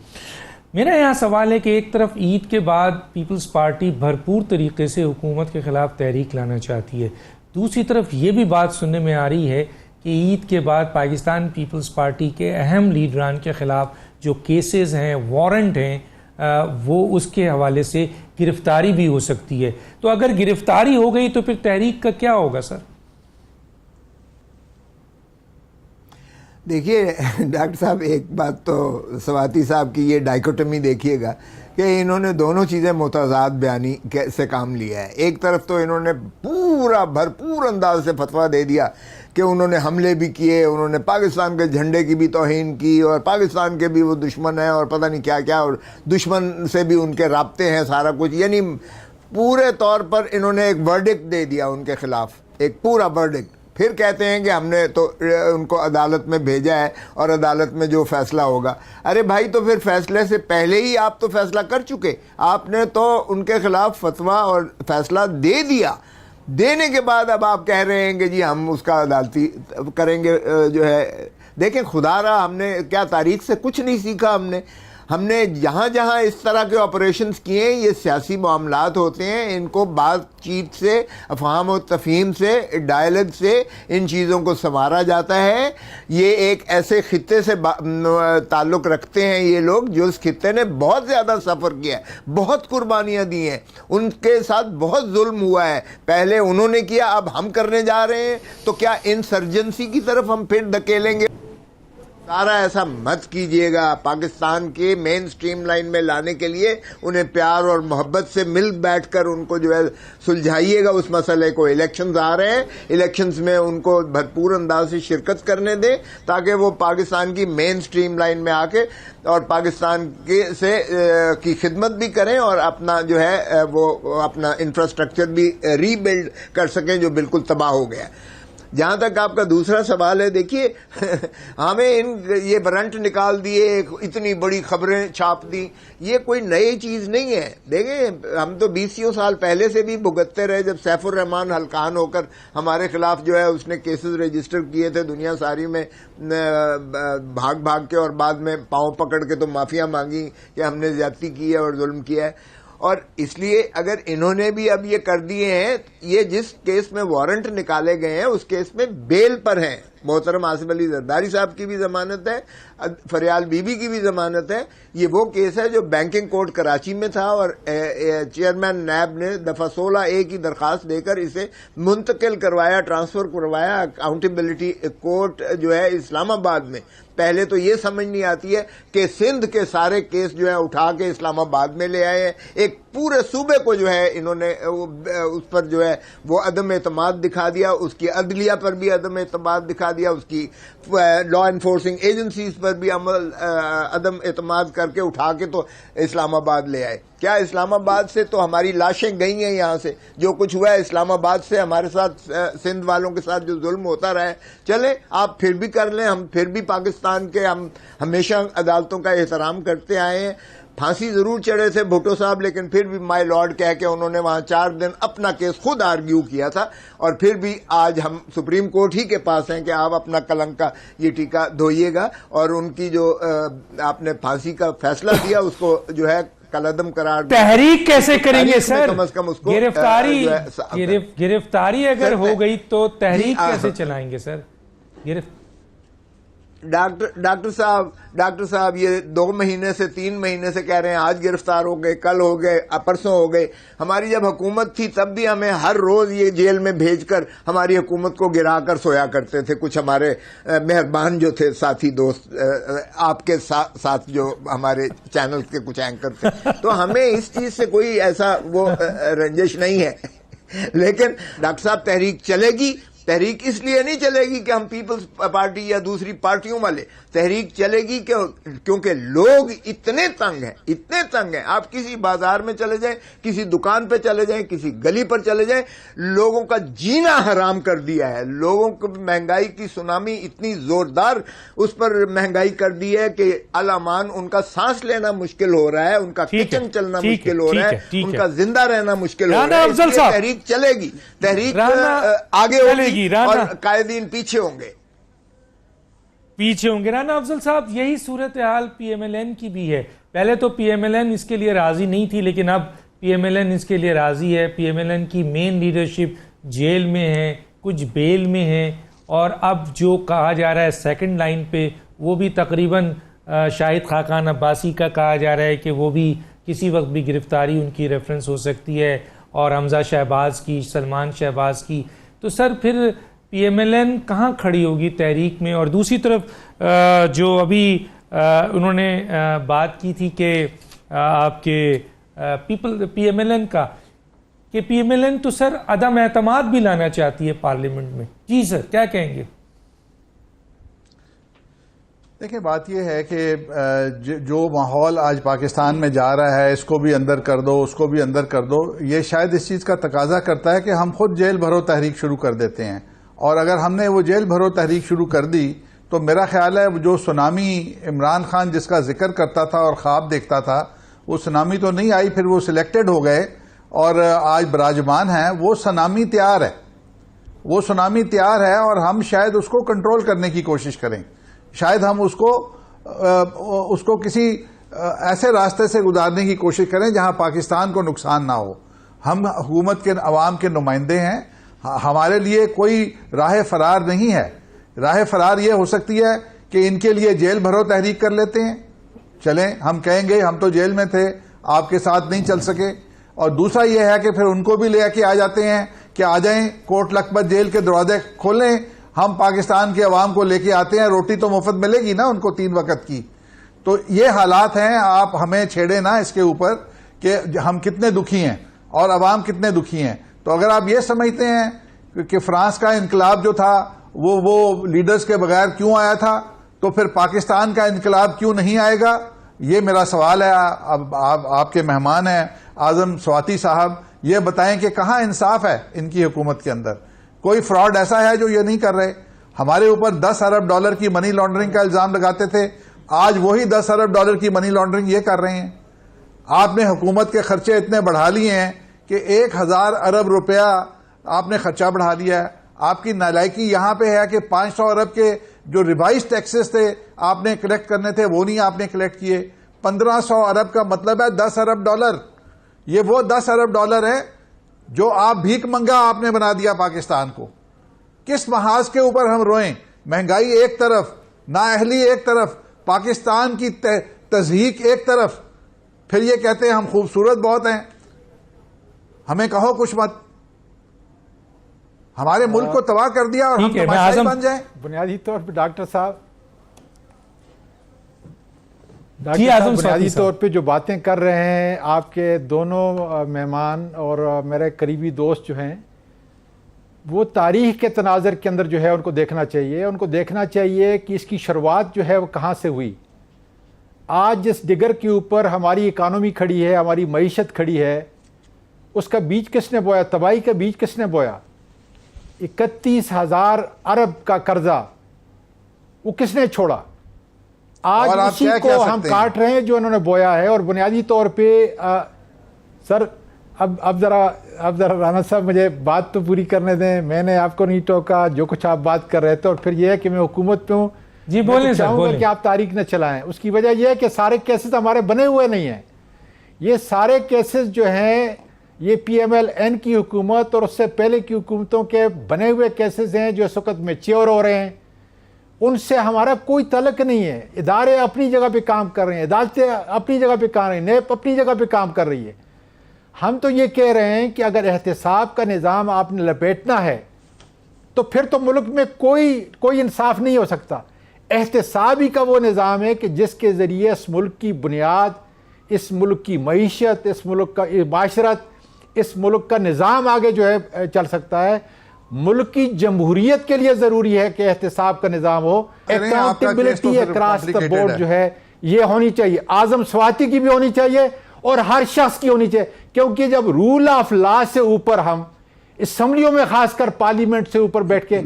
میرا یہاں سوال ہے کہ ایک طرف عید کے بعد پیپلز پارٹی بھرپور طریقے سے حکومت کے خلاف تحریک لانا چاہتی ہے, دوسری طرف یہ بھی بات سننے میں آ رہی ہے کہ عید کے بعد پاکستان پیپلز پارٹی کے اہم لیڈران کے خلاف جو کیسز ہیں, وارنٹ ہیں, وہ اس کے حوالے سے گرفتاری بھی ہو سکتی ہے. تو اگر گرفتاری ہو گئی تو پھر تحریک کا کیا ہوگا سر؟ دیکھیے ڈاکٹر صاحب, ایک بات تو سخاوتی صاحب کی یہ ڈائیکوٹمی دیکھیے گا کہ انہوں نے دونوں چیزیں متضاد بیانی سے کام لیا ہے. ایک طرف تو انہوں نے پورا بھرپور انداز سے فتویٰ دے دیا کہ انہوں نے حملے بھی کیے, انہوں نے پاکستان کے جھنڈے کی بھی توہین کی, اور پاکستان کے بھی وہ دشمن ہیں, اور پتہ نہیں کیا کیا, اور دشمن سے بھی ان کے رابطے ہیں, سارا کچھ. یعنی پورے طور پر انہوں نے ایک ورڈکٹ دے دیا ان کے خلاف, ایک پورا ورڈکٹ. پھر کہتے ہیں کہ ہم نے تو ان کو عدالت میں بھیجا ہے اور عدالت میں جو فیصلہ ہوگا. ارے بھائی, تو پھر فیصلے سے پہلے ہی آپ تو فیصلہ کر چکے, آپ نے تو ان کے خلاف فتویٰ اور فیصلہ دے دیا. دینے کے بعد اب آپ کہہ رہے ہیں کہ جی ہم اس کا عدالتی کریں گے. جو ہے دیکھیں, خدا رہا, ہم نے کیا تاریخ سے کچھ نہیں سیکھا. ہم نے جہاں جہاں اس طرح کے آپریشنز کیے, یہ سیاسی معاملات ہوتے ہیں, ان کو بات چیت سے, افہام و تفہیم سے, ڈائلگ سے ان چیزوں کو سنوارا جاتا ہے. یہ ایک ایسے خطے سے تعلق رکھتے ہیں یہ لوگ جو اس خطے نے بہت زیادہ سفر کیا ہے, بہت قربانیاں دی ہیں, ان کے ساتھ بہت ظلم ہوا ہے. پہلے انہوں نے کیا, اب ہم کرنے جا رہے ہیں, تو کیا انسرجنسی کی طرف ہم پھر دھکیلیں گے؟ سارا ایسا مت کیجئے گا. پاکستان کے مین سٹریم لائن میں لانے کے لیے انہیں پیار اور محبت سے مل بیٹھ کر ان کو جو ہے سلجھائیے گا اس مسئلے کو. الیکشنز آ رہے ہیں, الیکشنز میں ان کو بھرپور انداز سے شرکت کرنے دیں تاکہ وہ پاکستان کی مین سٹریم لائن میں آ کے اور پاکستان کی خدمت بھی کریں, اور اپنا جو ہے وہ اپنا انفراسٹرکچر بھی ری بلڈ کر سکیں جو بالکل تباہ ہو گیا. جہاں تک آپ کا دوسرا سوال ہے, دیکھیے ہمیں یہ برنٹ نکال دیے, اتنی بڑی خبریں چھاپ دی, یہ کوئی نئی چیز نہیں ہے. دیکھیں, ہم تو 20 سال پہلے سے بھی بھگتتے رہے. جب سیف الرحمان ہلکان ہو کر ہمارے خلاف جو ہے اس نے کیسز رجسٹر کیے تھے دنیا ساری میں بھاگ کے, اور بعد میں پاؤں پکڑ کے تو معافیاں مانگی کہ ہم نے زیادتی کی ہے اور ظلم کیا ہے. اور اس لیے اگر انہوں نے بھی اب یہ کر دیے ہیں, یہ جس کیس میں وارنٹ نکالے گئے ہیں اس کیس میں بیل پر ہیں. محترم آصف علی زرداری صاحب کی بھی ضمانت ہے, فریال بی بی کی بھی ضمانت ہے. یہ وہ کیس ہے جو بینکنگ کورٹ کراچی میں تھا, اور چیئرمین نیب نے دفعہ 16A کی درخواست دے کر اسے منتقل کروایا, ٹرانسفر کروایا اکاؤنٹیبلٹی کورٹ جو ہے اسلام آباد میں. پہلے تو یہ سمجھ نہیں آتی ہے کہ سندھ کے سارے کیس جو ہے اٹھا کے اسلام آباد میں لے آئے ہیں. ایک پورے صوبے کو جو ہے انہوں نے اس پر جو ہے وہ عدم اعتماد دکھا دیا, اس کی عدلیہ پر بھی عدم اعتماد دکھا دیا, اس کی لا انفورسنگ ایجنسیز پر بھی عدم اعتماد کر کے اٹھا کے تو اسلام آباد لے آئے. کیا اسلام آباد سے تو ہماری لاشیں گئی ہیں یہاں سے, جو کچھ ہوا ہے اسلام آباد سے ہمارے ساتھ, سندھ والوں کے ساتھ جو ظلم ہوتا رہا ہے. چلیں آپ پھر بھی کر لیں, ہم پھر بھی پاکستان کے, ہم ہمیشہ عدالتوں کا احترام کرتے آئے ہیں. پھانسی ضرور چڑھے تھے بھٹو صاحب, لیکن پھر بھی مائی لارڈ کہہ کے انہوں نے وہاں 4 دن اپنا کیس خود آرگیو کیا تھا, اور پھر بھی آج ہم سپریم کورٹ ہی کے پاس ہیں کہ آپ اپنا کلنک کا یہ ٹیکہ دھوئیے گا, اور ان کی جو آپ نے پھانسی کا فیصلہ دیا اس کو جو ہے کالعدم قرار دیا. تحریک کیسے کریں گے سر؟ کم از کم اس کو گرفتاری اگر ہو گئی تو تحریک کیسے چلائیں گے سر؟ ڈاکٹر صاحب یہ 2 مہینے سے 3 مہینے سے کہہ رہے ہیں آج گرفتار ہو گئے، کل ہو گئے، پرسوں ہو گئے. ہماری جب حکومت تھی تب بھی ہمیں ہر روز یہ جیل میں بھیج کر ہماری حکومت کو گرا کر سویا کرتے تھے کچھ ہمارے مہربان جو تھے ساتھی دوست، آپ کے ساتھ جو ہمارے چینل کے کچھ اینکر تھے. تو ہمیں اس چیز سے کوئی ایسا وہ رنجش نہیں ہے. لیکن ڈاکٹر صاحب تحریک چلے گی. تحریک اس لیے نہیں چلے گی کہ ہم پیپلز پارٹی یا دوسری پارٹیوں والے، تحریک چلے گی کیونکہ لوگ اتنے تنگ ہیں. آپ کسی بازار میں چلے جائیں، کسی دکان پہ چلے جائیں، کسی گلی پر چلے جائیں، لوگوں کا جینا حرام کر دیا ہے. لوگوں کو مہنگائی کی سونامی اتنی زوردار اس پر مہنگائی کر دی ہے کہ الامان ان کا سانس لینا مشکل ہو رہا ہے، ان کا کچن چلنا مشکل ہو رہا ہے، ان کا زندہ رہنا مشکل ہو رہا ہے. اس لیے تحریک چلے گی، تحریک آگے ہوگی اور قائدین پیچھے ہوں گے. رانا افضل صاحب، یہی صورتحال پی ایم ایل این کی بھی ہے. پہلے تو پی ایم ایل این اس کے لیے راضی نہیں تھی، لیکن اب پی ایم ایل این اس کے لیے راضی ہے. پی ایم ایل این کی مین لیڈرشپ جیل میں ہے، کچھ بیل میں ہے، اور اب جو کہا جا رہا ہے سیکنڈ لائن پہ وہ بھی تقریباً شاہد خاقان عباسی کا کہا جا رہا ہے کہ وہ بھی کسی وقت بھی گرفتاری ان کی ریفرنس ہو سکتی ہے، اور حمزہ شہباز کی، سلمان شہباز کی. تو سر پھر پی ایم ایل این کہاں کھڑی ہوگی تحریک میں؟ اور دوسری طرف جو ابھی انہوں نے بات کی تھی کہ آپ کے پی ایم ایل این کا، کہ پی ایم ایل این تو سر عدم اعتماد بھی لانا چاہتی ہے پارلیمنٹ میں. جی سر، کیا کہیں گے؟ دیکھیں، بات یہ ہے کہ جو ماحول آج پاکستان میں جا رہا ہے، اس کو بھی اندر کر دو، اس کو بھی اندر کر دو، یہ شاید اس چیز کا تقاضا کرتا ہے کہ ہم خود جیل بھرو تحریک شروع کر دیتے ہیں. اور اگر ہم نے وہ جیل بھرو تحریک شروع کر دی تو میرا خیال ہے جو سونامی عمران خان جس کا ذکر کرتا تھا اور خواب دیکھتا تھا، وہ سونامی تو نہیں آئی. پھر وہ سلیکٹڈ ہو گئے اور آج براجمان ہیں. وہ سونامی تیار ہے اور ہم شاید اس کو کنٹرول کرنے کی کوشش کریں. شاید ہم اس کو کسی ایسے راستے سے گزارنے کی کوشش کریں جہاں پاکستان کو نقصان نہ ہو. ہم حکومت کے عوام کے نمائندے ہیں، ہمارے لیے کوئی راہ فرار نہیں ہے. راہ فرار یہ ہو سکتی ہے کہ ان کے لیے جیل بھرو تحریک کر لیتے ہیں، چلیں ہم کہیں گے ہم تو جیل میں تھے، آپ کے ساتھ نہیں چل سکے. اور دوسرا یہ ہے کہ پھر ان کو بھی لے کے آ جاتے ہیں کہ آ جائیں، کوٹ لکھپت جیل کے دروازے کھولیں، ہم پاکستان کے عوام کو لے کے آتے ہیں، روٹی تو مفت ملے گی نا ان کو 3 وقت کی. تو یہ حالات ہیں. آپ ہمیں چھیڑے نا اس کے اوپر کہ ہم کتنے دکھی ہیں اور عوام کتنے دکھی ہیں. تو اگر آپ یہ سمجھتے ہیں کہ فرانس کا انقلاب جو تھا وہ لیڈرز کے بغیر کیوں آیا تھا، تو پھر پاکستان کا انقلاب کیوں نہیں آئے گا؟ یہ میرا سوال ہے. اب آپ کے مہمان ہیں اعظم سواتی صاحب، یہ بتائیں کہ کہاں انصاف ہے ان کی حکومت کے اندر؟ کوئی فراڈ ایسا ہے جو یہ نہیں کر رہے؟ ہمارے اوپر $10 ارب کی منی لانڈرنگ کا الزام لگاتے تھے، آج وہی $10 ارب کی منی لانڈرنگ یہ کر رہے ہیں. آپ نے حکومت کے خرچے اتنے بڑھا لیے ہیں کہ 1000 ارب روپیہ آپ نے خرچہ بڑھا لیا ہے. آپ کی نالائکی یہاں پہ ہے کہ 500 ارب کے جو ریوائز ٹیکسز تھے آپ نے کلیکٹ کرنے تھے وہ نہیں آپ نے کلیکٹ کیے. 1500 ارب کا مطلب ہے $10 ارب. یہ وہ $10 ارب ہے جو آپ بھیک منگا آپ نے بنا دیا پاکستان کو. کس محاذ کے اوپر ہم روئیں؟ مہنگائی ایک طرف، نااہلی ایک طرف، پاکستان کی تضحیک ایک طرف، پھر یہ کہتے ہیں ہم خوبصورت بہت ہیں. ہمیں کہو کچھ مت. ہمارے ملک کو تباہ کر دیا اور ہم تماشائی بن جائیں. بنیادی طور پہ ڈاکٹر صاحب بنیادی طور پہ جو باتیں کر رہے ہیں آپ کے دونوں مہمان اور میرے قریبی دوست جو ہیں، وہ تاریخ کے تناظر کے اندر جو ہے ان کو دیکھنا چاہیے. ان کو دیکھنا چاہیے کہ اس کی شروعات جو ہے وہ کہاں سے ہوئی. آج جس ڈگر کے اوپر ہماری اکانومی کھڑی ہے، ہماری معیشت کھڑی ہے، اس کا بیج کس نے بویا؟ تباہی کا بیج کس نے بویا؟ 31,000 ارب کا قرضہ وہ کس نے چھوڑا؟ آج اسی کو ہم کاٹ رہے ہیں جو انہوں نے بویا ہے. اور بنیادی طور پہ سر اب ذرا رانا صاحب مجھے بات تو پوری کرنے دیں. میں نے آپ کو نہیں ٹوکا، جو کچھ آپ بات کر رہے تھے. اور پھر یہ ہے کہ میں حکومت پہ ہوں، جی بولیں چاہوں گا کہ آپ تاریخ نہ چلائیں. اس کی وجہ یہ ہے کہ سارے کیسز ہمارے بنے ہوئے نہیں ہیں. یہ سارے کیسز جو ہیں یہ پی ایم ایل این کی حکومت اور اس سے پہلے کی حکومتوں کے بنے ہوئے کیسز ہیں جو اس وقت میچیور ہو رہے ہیں. ان سے ہمارا کوئی تعلق نہیں ہے. ادارے اپنی جگہ پہ کام کر رہے ہیں, عدالتیں اپنی جگہ پہ کام کر رہی ہیں, نیب اپنی جگہ پہ کام کر رہی ہے. ہم تو یہ کہہ رہے ہیں کہ اگر احتساب کا نظام آپ نے لپیٹنا ہے تو پھر تو ملک میں کوئی انصاف نہیں ہو سکتا. احتسابی کا وہ نظام ہے کہ جس کے ذریعے اس ملک کی بنیاد, اس ملک کی معیشت, اس ملک کا معاشرت, اس ملک کا نظام آگے جو ہے چل سکتا ہے. ملک کی جمہوریت کے لیے ضروری ہے کہ احتساب کا نظام ہو. اکاؤنٹیبلٹی اکراس دا بورڈ جو ہے یہ ہونی چاہیے. اعظم سواتی کی بھی ہونی چاہیے اور ہر شخص کی ہونی چاہیے, کیونکہ جب رول آف لا سے اوپر, ہم اسمبلیوں میں خاص کر پارلیمنٹ سے اوپر بیٹھ کے,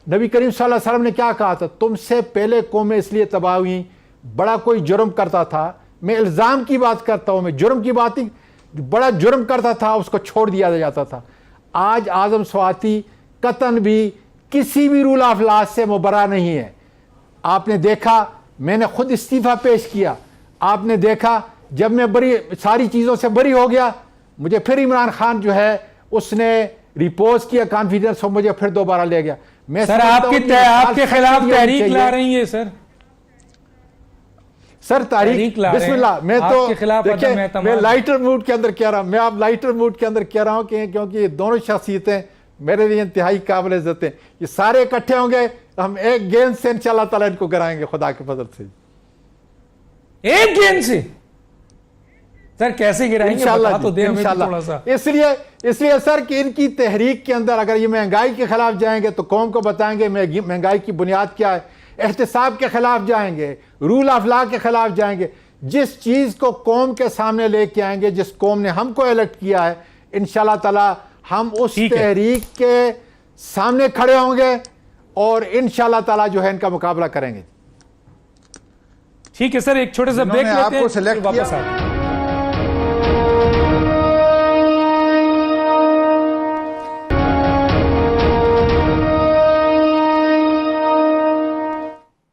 نبی کریم صلی اللہ علیہ وسلم نے کیا کہا تھا, تم سے پہلے قومیں اس لیے تباہ ہوئیں, بڑا کوئی جرم کرتا تھا, میں الزام کی بات کرتا ہوں, میں جرم کی بات نہیں, بڑا جرم کرتا تھا اس کو چھوڑ دیا جاتا تھا. آج اعظم سواتی قطعاً بھی کسی بھی رول آف لا سے مبرا نہیں ہے. آپ نے دیکھا, میں نے خود استعفیٰ پیش کیا, آپ نے دیکھا جب میں ساری چیزوں سے بری ہو گیا, مجھے پھر عمران خان جو ہے اس نے ریپوز کیا کانفیڈنس, اور مجھے پھر دوبارہ لے گیا. میں سر آپ کے خلاف تحریک لا رہی ہے سر تحریک بسم اللہ. میں تو دیکھیں میں لائٹر موڈ کے اندر کہہ رہا ہوں, میں آپ لائٹر موڈ کے اندر کہہ رہا ہوں کیونکہ یہ دونوں شخصیتیں میرے لیے انتہائی قابل عزت ہیں. یہ سارے اکٹھے ہوں گے, ہم ایک گیند سے انشاءاللہ تعالیٰ ان کو گرائیں گے خدا کے فضل سے. ایک گیند سے سر کیسے گرائیں گے بتا تو دیں ہمیں تھوڑا سا. اس لیے سر کہ ان کی تحریک کے اندر اگر یہ مہنگائی کے خلاف جائیں گے تو قوم کو بتائیں گے مہنگائی کی بنیاد کیا ہے, احتساب کے خلاف جائیں گے, رول آف لا کے خلاف جائیں گے. جس چیز کو قوم کے سامنے لے کے آئیں گے, جس قوم نے ہم کو الیکٹ کیا ہے, انشاءاللہ تعالی ہم اس تحریک کے سامنے کھڑے ہوں گے اور انشاءاللہ تعالی جو ہے ان کا مقابلہ کریں گے. ٹھیک ہے سر, ایک چھوٹے سا بریک لیتے ہیں, پھر واپس آتے ہیں.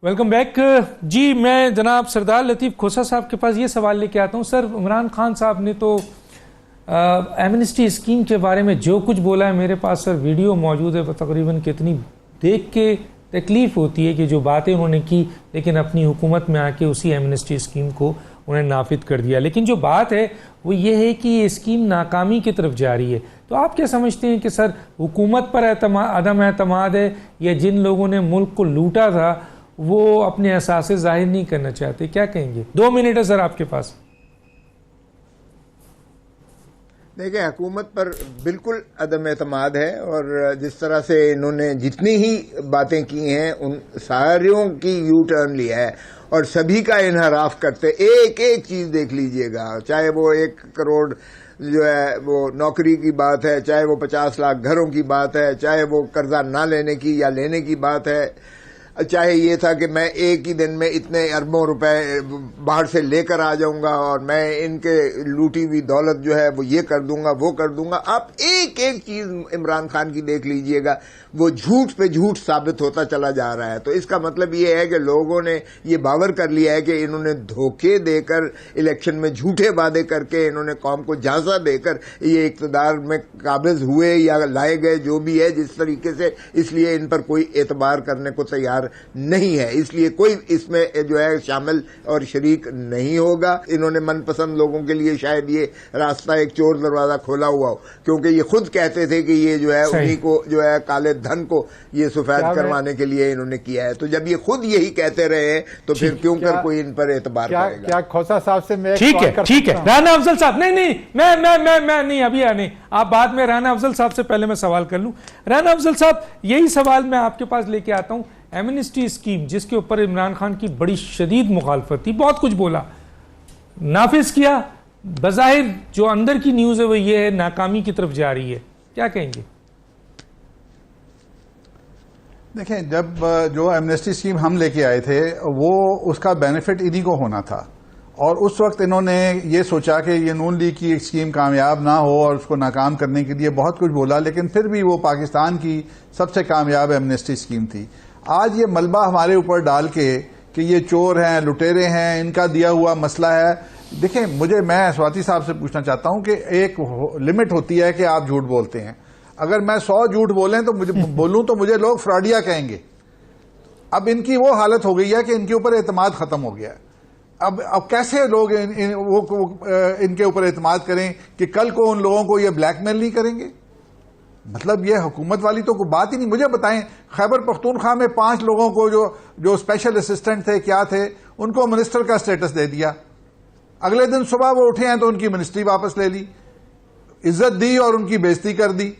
Welcome back. جی میں جناب سردار لطیف کھوسا صاحب کے پاس یہ سوال لے کے آتا ہوں. سر عمران خان صاحب نے تو ایمنسٹی اسکیم کے بارے میں جو کچھ بولا ہے, میرے پاس سر ویڈیو موجود ہے, تقریباً کتنی دیکھ کے تکلیف ہوتی ہے کہ جو باتیں انہوں نے کی لیکن اپنی حکومت میں آ کے اسی ایمنسٹی اسکیم کو انہیں نافذ کر دیا. لیکن جو بات ہے وہ یہ ہے کہ یہ اسکیم ناکامی کی طرف جا رہی ہے. تو آپ کیا سمجھتے ہیں کہ سر حکومت پر عدم اعتماد ہے, یا جن لوگوں نے ملک کو لوٹا تھا وہ اپنے احساس ظاہر نہیں کرنا چاہتے؟ کیا کہیں گے؟ 2 منٹ ہے سر آپ کے پاس. دیکھیں, حکومت پر بالکل عدم اعتماد ہے, اور جس طرح سے انہوں نے جتنی ہی باتیں کی ہیں ان ساریوں کی یو ٹرن لیا ہے اور سبھی کا انحراف کرتے. ایک ایک چیز دیکھ لیجئے گا, چاہے وہ 1 کروڑ جو ہے وہ نوکری کی بات ہے, چاہے وہ 50 لاکھ گھروں کی بات ہے, چاہے وہ قرضہ نہ لینے کی یا لینے کی بات ہے, چاہے یہ تھا کہ میں ایک ہی دن میں اتنے اربوں روپے باہر سے لے کر آ جاؤں گا اور میں ان کے لوٹی ہوئی دولت جو ہے وہ یہ کر دوں گا وہ کر دوں گا. آپ ایک ایک چیز عمران خان کی دیکھ لیجئے گا, وہ جھوٹ پہ جھوٹ ثابت ہوتا چلا جا رہا ہے. تو اس کا مطلب یہ ہے کہ لوگوں نے یہ باور کر لیا ہے کہ انہوں نے دھوکے دے کر الیکشن میں جھوٹے وعدے کر کے انہوں نے قوم کو جھانسا دے کر یہ اقتدار میں قابض ہوئے یا لائے گئے جو بھی ہے جس طریقے سے, اس لیے ان پر کوئی اعتبار کرنے کو تیار نہیں ہے. اس لیے کوئی اس میں جو ہے شامل اور شریک نہیں ہوگا. انہوں نے من پسند لوگوں کے لیے شاید یہ راستہ ایک چور دروازہ کھولا ہوا ہو, کیونکہ یہ خود کہتے تھے کہ یہ جو ہے انہی کو جو ہے کالے دھن کو یہ سفید کروانے کے لیے انہوں نے کیا ہے. تو جب یہ خود یہی کہتے رہے تو پھر کیوں کر کوئی ان پر اعتبار کرے گا؟ کیا کھوسا صاحب سے میں ٹھیک ہے رانا افضل صاحب, نہیں میں نہیں ابھی نہیں, آپ بعد میں رانا افضل صاحب سے پہلے میں سوال کر لوں. رانا افضل صاحب, یہی سوال میں آپ کے پاس لے کے آتا ہوں. ایمنسٹی اسکیم جس کے اوپر عمران خان کی بڑی شدید مخالفت تھی, بہت کچھ بولا, نافذ کیا, بظاہر جو اندر کی نیوز ہے وہ یہ ہے ناکامی کی طرف جا رہی ہے, کیا کہیں گے؟ دیکھیں, جب جو ایمنسٹی اسکیم ہم لے کے آئے تھے وہ اس کا بینیفٹ انہی کو ہونا تھا, اور اس وقت انہوں نے یہ سوچا کہ یہ نون لیگ کی ایک اسکیم کامیاب نہ ہو اور اس کو ناکام کرنے کے لیے بہت کچھ بولا, لیکن پھر بھی وہ پاکستان کی سب سے کامیاب ایمنسٹی اسکیم تھی. آج یہ ملبہ ہمارے اوپر ڈال کے کہ یہ چور ہیں, لٹیرے ہیں, ان کا دیا ہوا مسئلہ ہے. دیکھیں, میں سواتی صاحب سے پوچھنا چاہتا ہوں کہ ایک لمٹ ہوتی ہے کہ آپ جھوٹ بولتے ہیں. اگر میں 100 جھوٹ بولوں تو مجھے لوگ فراڈیا کہیں گے, اب ان کی وہ حالت ہو گئی ہے کہ ان کے اوپر اعتماد ختم ہو گیا ہے. اب کیسے لوگ ان کے اوپر اعتماد کریں کہ کل کو ان لوگوں کو یہ بلیک میل نہیں کریں گے؟ مطلب یہ حکومت والی تو کوئی بات ہی نہیں. مجھے بتائیں, خیبر پختونخوا میں 5 لوگوں کو جو اسپیشل اسسٹنٹ تھے کیا تھے, ان کو منسٹر کا سٹیٹس دے دیا. اگلے دن صبح وہ اٹھے ہیں تو ان کی منسٹری واپس لے لی, عزت دی اور ان کی بےزتی کر دی.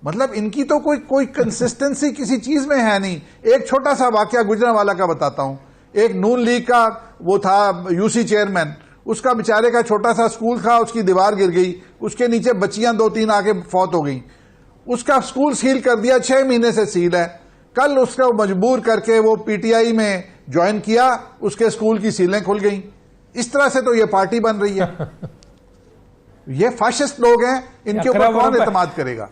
مطلب ان کی تو کوئی کنسسٹنسی کسی چیز میں ہے نہیں. ایک چھوٹا سا واقعہ گجرانوالہ کا بتاتا ہوں. ایک نون لیگ کا وہ تھا یو سی چیئرمین, اس کا بیچارے کا چھوٹا سا اسکول تھا, اس کی دیوار گر گئی, اس کے نیچے بچیاں 2-3 آ کے فوت ہو گئیں. اس کا اسکول سیل کر دیا, 6 مہینے سے سیل ہے. کل اس کو مجبور کر کے وہ پی ٹی آئی میں جوائن کیا, اس کے اسکول کی سیلیں کھل گئیں. اس طرح سے تو یہ پارٹی بن رہی ہے. یہ فاشسٹ لوگ ہیں, ان کے اوپر کون اعتماد کرے گا؟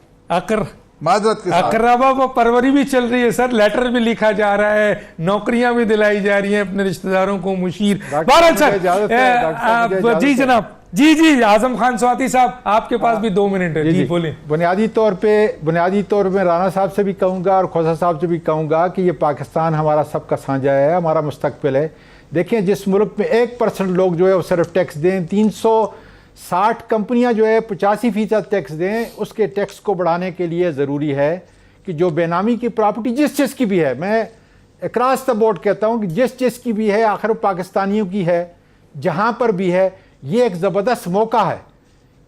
معذرت کے ساتھ اقربا پروری بھی چل رہی ہے سر, لیٹر بھی لکھا جا رہا ہے, نوکریاں بھی دلائی جا رہی ہیں اپنے رشتہ داروں کو, مشیر. بہرحال سر, جی جناب, جی اعظم خان سواتی صاحب, آپ کے پاس بھی 2 منٹ ہے. جی بولیں. بنیادی طور پہ رانا صاحب سے بھی کہوں گا اور کھوسا صاحب سے بھی کہوں گا کہ یہ پاکستان ہمارا سب کا سانجا ہے, ہمارا مستقبل ہے. دیکھیں, جس ملک میں 1% لوگ جو ہے وہ صرف ٹیکس دیں, 360 کمپنیاں جو ہے 85% ٹیکس دیں, اس کے ٹیکس کو بڑھانے کے لیے ضروری ہے کہ جو بے نامی کی پراپرٹی جس چیز کی بھی ہے, میں اکراس دا بورڈ کہتا ہوں کہ جس چیز کی بھی ہے, آخر پاکستانیوں کی ہے, جہاں پر بھی ہے, یہ ایک زبردست موقع ہے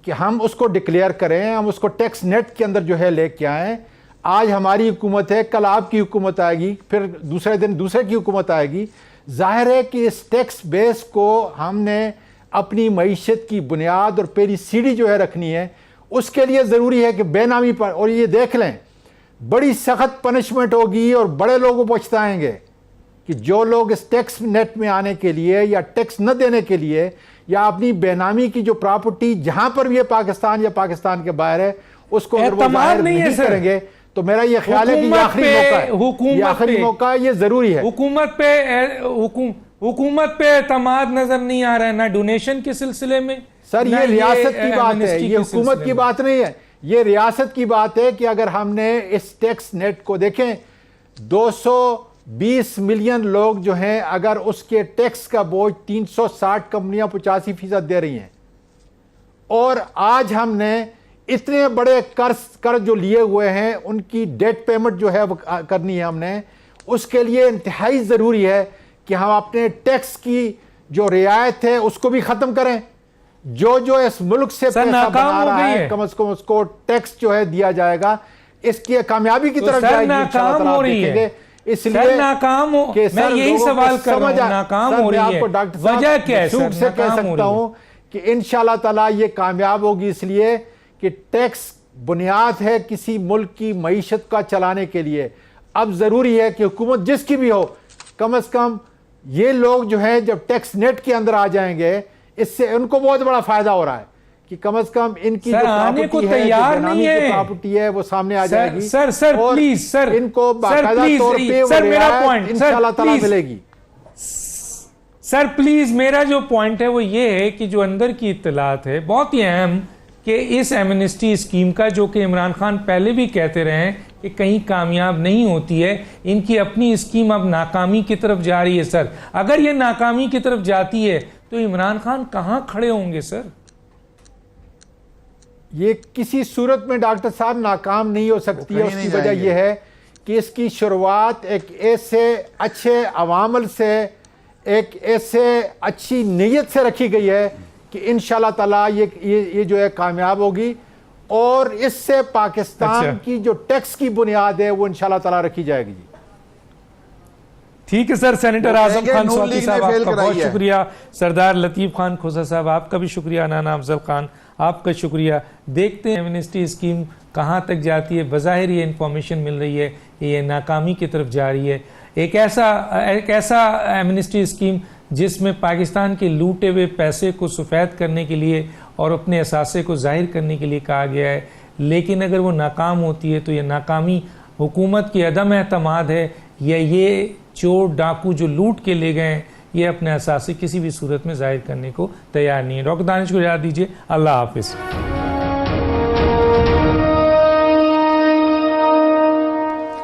کہ ہم اس کو ڈکلیئر کریں, ہم اس کو ٹیکس نیٹ کے اندر جو ہے لے کے آئیں. آج ہماری حکومت ہے, کل آپ کی حکومت آئے گی, پھر دوسرے دن دوسرے کی حکومت آئے گی. ظاہر ہے کہ اس ٹیکس بیس کو ہم نے اپنی معیشت کی بنیاد اور پہلی سیڑھی جو ہے رکھنی ہے. اس کے لیے ضروری ہے کہ بے نامی پر, اور یہ دیکھ لیں بڑی سخت پنشمنٹ ہوگی اور بڑے لوگوں کو پچھتائیں گے کہ جو لوگ اس ٹیکس نیٹ میں آنے کے لیے یا ٹیکس نہ دینے کے لیے یا اپنی بے نامی کی جو پراپرٹی جہاں پر بھی ہے پاکستان یا پاکستان کے باہر ہے, اس کو اگر وہ ظاہر نہیں کریں گے تو میرا یہ خیال ہے کہ یہ آخری موقع ہے, یہ آخری موقع ہے, یہ ضروری ہے. حکومت پہ اعتماد نظر نہیں آ رہا ہے, نہ ڈونیشن کے سلسلے میں. سر یہ ریاست کی بات ہے, یہ حکومت کی بات نہیں ہے, یہ ریاست کی بات ہے کہ اگر ہم نے اس ٹیکس نیٹ کو دیکھیں, 220 ملین لوگ جو ہیں, اگر اس کے ٹیکس کا بوجھ 360 کمپنیاں 85% دے رہی ہیں, اور آج ہم نے اتنے بڑے قرض جو لیے ہوئے ہیں ان کی ڈیٹ پیمنٹ جو ہے کرنی ہے ہم نے, اس کے لیے انتہائی ضروری ہے کہ ہم اپنے ٹیکس کی جو رعایت ہے اس کو بھی ختم کریں. جو اس ملک سے پیسہ بنا رہا ہے کم از کم اس کو ٹیکس جو ہے دیا جائے گا, اس کی کامیابی کی طرف جائے گی. ناکام ہو رہی ہے, اس لیے ناکام ہو, میں یہی سوال کر رہا ہوں, ناکام ہو رہی ہے, وجہ کیا ہے سر؟ سے کہہ سکتا ہوں کہ انشاءاللہ تعالی یہ کامیاب ہوگی, اس لیے کہ ٹیکس بنیاد ہے کسی ملک کی معیشت کا چلانے کے لیے. اب ضروری ہے کہ حکومت جس کی بھی ہو, کم از کم یہ لوگ جو ہیں جب ٹیکس نیٹ کے اندر آ جائیں گے, اس سے ان کو بہت بڑا فائدہ ہو رہا ہے کہ کم از کم ان کی جو پراپرٹی ہے, جو بینامی کی پراپرٹی ہے, وہ سامنے آ جائے گی. سر پلیز, سر ان کو باقاعدہ طور پہ وہ رعایت انشاءاللہ تعالی ملے گی. سر پلیز, میرا جو پوائنٹ ہے وہ یہ ہے کہ جو اندر کی اطلاعات ہے بہت ہی اہم, کہ اس ایمنسٹی اسکیم کا, جو کہ عمران خان پہلے بھی کہتے رہے ہیں کہ کہیں کامیاب نہیں ہوتی ہے, ان کی اپنی اسکیم اب ناکامی کی طرف جا رہی ہے. سر اگر یہ ناکامی کی طرف جاتی ہے تو عمران خان کہاں کھڑے ہوں گے سر؟ یہ کسی صورت میں ڈاکٹر صاحب ناکام نہیں ہو سکتی ہے. اس کی وجہ یہ ہے کہ اس کی شروعات ایک ایسے اچھے عوامل سے, ایک ایسے اچھی نیت سے رکھی گئی ہے کہ انشاءاللہ تعالی یہ جو ہے کامیاب ہوگی, اور اس سے پاکستان کی جو ٹیکس کی بنیاد ہے وہ انشاءاللہ تعالی رکھی جائے گی. ٹھیک ہے سر. سینیٹر اعظم خان سواتی صاحب آپ کا بہت شکریہ, سردار لطیف خان کھوسا صاحب آپ کا بھی شکریہ, نانا افضل خان آپ کا شکریہ. دیکھتے ہیں ایمنسٹی اسکیم کہاں تک جاتی ہے. بظاہر یہ انفارمیشن مل رہی ہے کہ یہ ناکامی کی طرف جا رہی ہے. ایک ایسا ایمنسٹی اسکیم جس میں پاکستان کے لوٹے ہوئے پیسے کو سفید کرنے کے لیے اور اپنے اثاثے کو ظاہر کرنے کے لیے کہا گیا ہے, لیکن اگر وہ ناکام ہوتی ہے تو یہ ناکامی حکومت کی عدم اعتماد ہے, یا یہ چور ڈاکو جو لوٹ کے لے گئے ہیں یہ اپنے اثاثے کسی بھی صورت میں ظاہر کرنے کو تیار نہیں ہے. ڈاکٹر دانش کو اجازت دیجیے, اللہ حافظ.